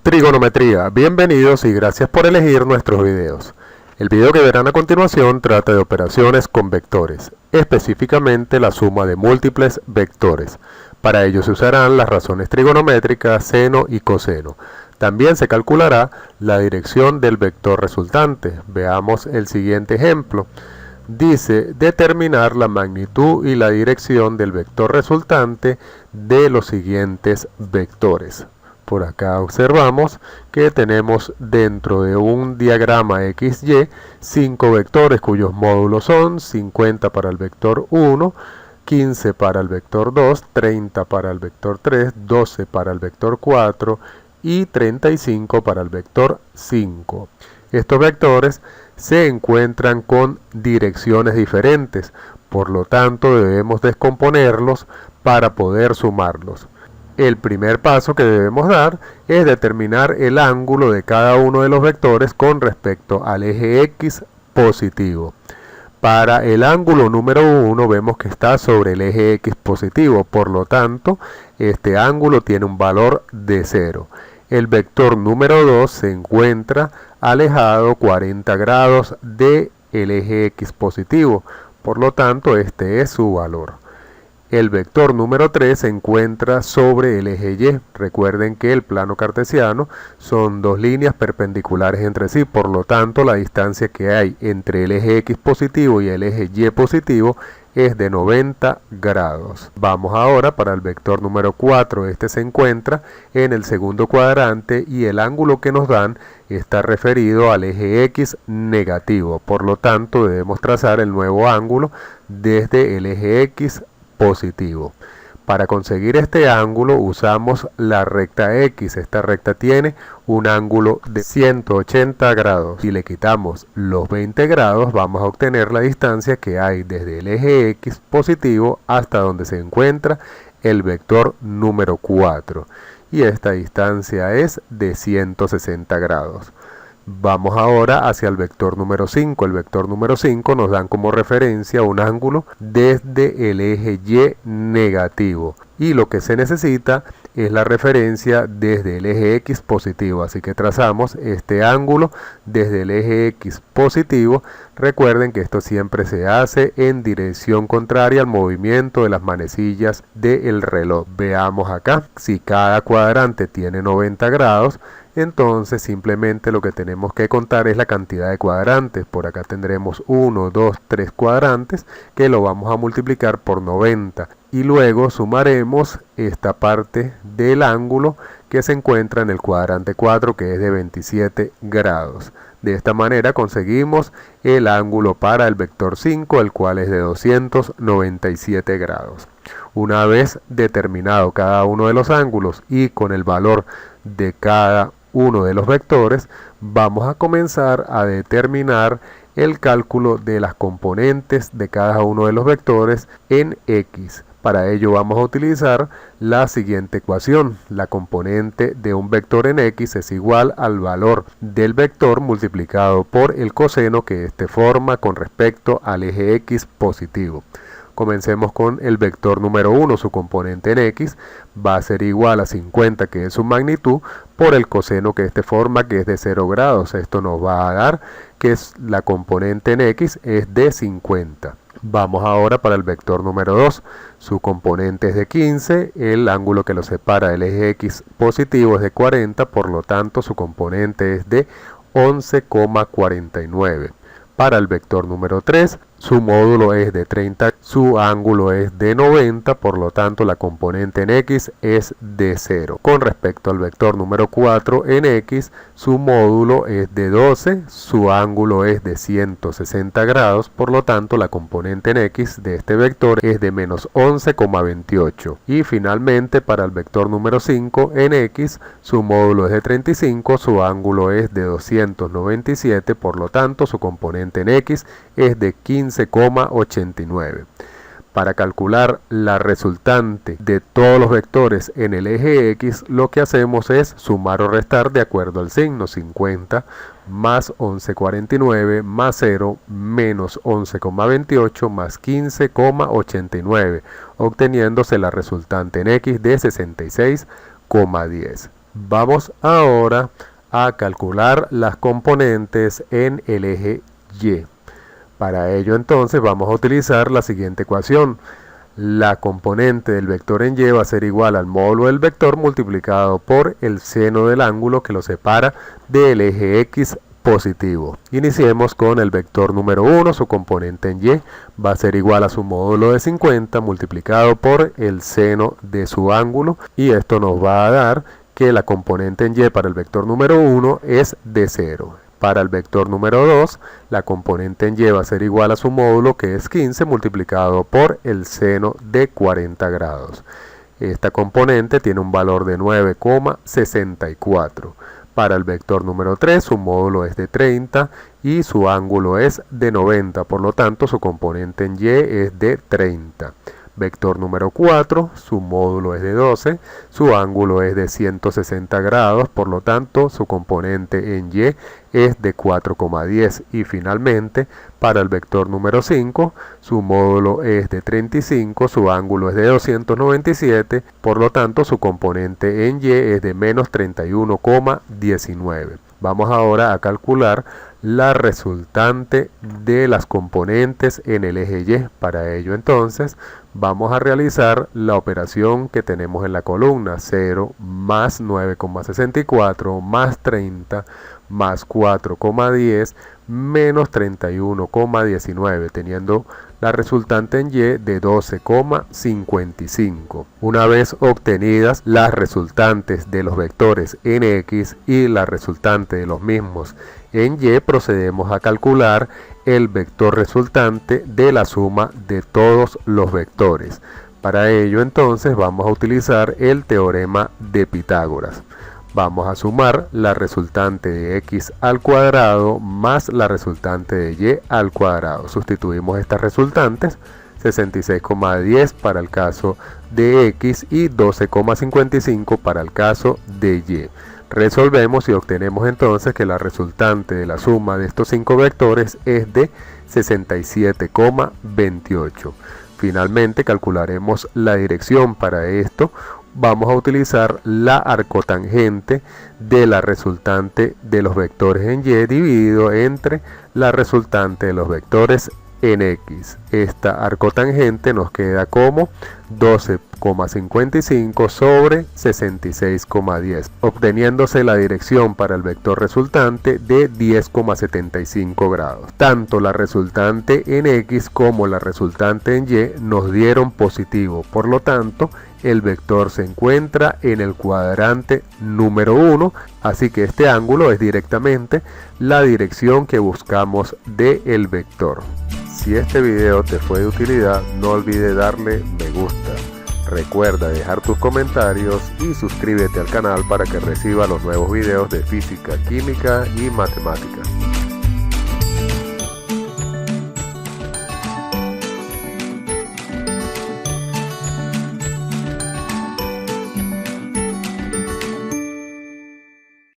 Trigonometría, bienvenidos y gracias por elegir nuestros videos. El video que verán a continuación trata de operaciones con vectores, específicamente la suma de múltiples vectores. Para ello se usarán las razones trigonométricas seno y coseno. También se calculará la dirección del vector resultante. Veamos el siguiente ejemplo. Dice determinar la magnitud y la dirección del vector resultante de los siguientes vectores. Por acá observamos que tenemos dentro de un diagrama XY 5 vectores cuyos módulos son 50 para el vector 1, 15 para el vector 2, 30 para el vector 3, 12 para el vector 4 y 35 para el vector 5. Estos vectores se encuentran con direcciones diferentes, por lo tanto debemos descomponerlos para poder sumarlos. El primer paso que debemos dar es determinar el ángulo de cada uno de los vectores con respecto al eje X positivo. Para el ángulo número 1 vemos que está sobre el eje X positivo, por lo tanto este ángulo tiene un valor de 0. El vector número 2 se encuentra alejado 40 grados del eje X positivo, por lo tanto este es su valor. El vector número 3 se encuentra sobre el eje Y. Recuerden que el plano cartesiano son dos líneas perpendiculares entre sí, por lo tanto la distancia que hay entre el eje X positivo y el eje Y positivo es de 90 grados. Vamos ahora para el vector número 4. Este se encuentra en el segundo cuadrante y el ángulo que nos dan está referido al eje X negativo. Por lo tanto debemos trazar el nuevo ángulo desde el eje X positivo. Para conseguir este ángulo usamos la recta X. Esta recta tiene un ángulo de 180 grados. Si le quitamos los 20 grados vamos a obtener la distancia que hay desde el eje X positivo hasta donde se encuentra el vector número 4. Y esta distancia es de 160 grados. Vamos ahora hacia el vector número 5. El vector número 5 nos dan como referencia un ángulo desde el eje Y negativo. Y lo que se necesita es la referencia desde el eje X positivo. Así que trazamos este ángulo desde el eje X positivo. Recuerden que esto siempre se hace en dirección contraria al movimiento de las manecillas del reloj. Veamos acá, si cada cuadrante tiene 90 grados, entonces simplemente lo que tenemos que contar es la cantidad de cuadrantes. Por acá tendremos 1, 2, 3 cuadrantes que lo vamos a multiplicar por 90. Y luego sumaremos esta parte del ángulo que se encuentra en el cuadrante 4, que es de 27 grados. De esta manera conseguimos el ángulo para el vector 5, el cual es de 297 grados. Una vez determinado cada uno de los ángulos y con el valor de cada uno de los vectores, vamos a comenzar a determinar el cálculo de las componentes de cada uno de los vectores en X. Para ello vamos a utilizar la siguiente ecuación. La componente de un vector en X es igual al valor del vector multiplicado por el coseno que éste forma con respecto al eje X positivo. Comencemos con el vector número 1, su componente en X va a ser igual a 50, que es su magnitud, por el coseno que este forma, que es de 0 grados. Esto nos va a dar que la componente en X es de 50. Vamos ahora para el vector número 2, su componente es de 15, el ángulo que lo separa del eje X positivo es de 40, por lo tanto su componente es de 11,49. Para el vector número 3, su módulo es de 30, su ángulo es de 90, por lo tanto la componente en X es de 0. Con respecto al vector número 4 en X, su módulo es de 12, su ángulo es de 160 grados, por lo tanto la componente en X de este vector es de menos 11,28. Y finalmente para el vector número 5 en X, su módulo es de 35, su ángulo es de 297, por lo tanto su componente en X es de 15,89. Para calcular la resultante de todos los vectores en el eje X, lo que hacemos es sumar o restar de acuerdo al signo. 50 más 11,49 más 0 menos 11,28 más 15,89, obteniéndose la resultante en X de 66,10. Vamos ahora a calcular las componentes en el eje Y. Para ello entonces vamos a utilizar la siguiente ecuación. La componente del vector en Y va a ser igual al módulo del vector multiplicado por el seno del ángulo que lo separa del eje X positivo. Iniciemos con el vector número 1, su componente en Y va a ser igual a su módulo de 50 multiplicado por el seno de su ángulo, y esto nos va a dar que la componente en Y para el vector número 1 es de 0. Para el vector número 2, la componente en Y va a ser igual a su módulo, que es 15, multiplicado por el seno de 40 grados. Esta componente tiene un valor de 9,64. Para el vector número 3, su módulo es de 30 y su ángulo es de 90, por lo tanto su componente en Y es de 30. Vector número 4, su módulo es de 12, su ángulo es de 160 grados, por lo tanto su componente en Y es de 4,10. Y finalmente, para el vector número 5, su módulo es de 35, su ángulo es de 297, por lo tanto su componente en Y es de menos 31,19. Vamos ahora a calcular la resultante de las componentes en el eje Y. Para ello entonces vamos a realizar la operación que tenemos en la columna: 0 más 9,64 más 30 más 4,10 menos 31,19, teniendo la resultante en Y de 12,55. Una vez obtenidas las resultantes de los vectores en X y la resultante de los mismos en Y, procedemos a calcular el vector resultante de la suma de todos los vectores. Para ello entonces vamos a utilizar el teorema de Pitágoras. Vamos a sumar la resultante de x al cuadrado más la resultante de y al cuadrado. Sustituimos estas resultantes: 66,10 para el caso de x y 12,55 para el caso de y. Resolvemos y obtenemos entonces que la resultante de la suma de estos 5 vectores es de 67,28. Finalmente calcularemos la dirección. Para esto vamos a utilizar la arcotangente de la resultante de los vectores en y dividido entre la resultante de los vectores en x. Esta arcotangente nos queda como 12,55 sobre 66,10, obteniéndose la dirección para el vector resultante de 10,75 grados. Tanto la resultante en x como la resultante en y nos dieron positivo, por lo tanto el vector se encuentra en el cuadrante número 1, así que este ángulo es directamente la dirección que buscamos del vector. Si este video te fue de utilidad, no olvides darle me gusta. Recuerda dejar tus comentarios y suscríbete al canal para que reciba los nuevos videos de física, química y matemáticas.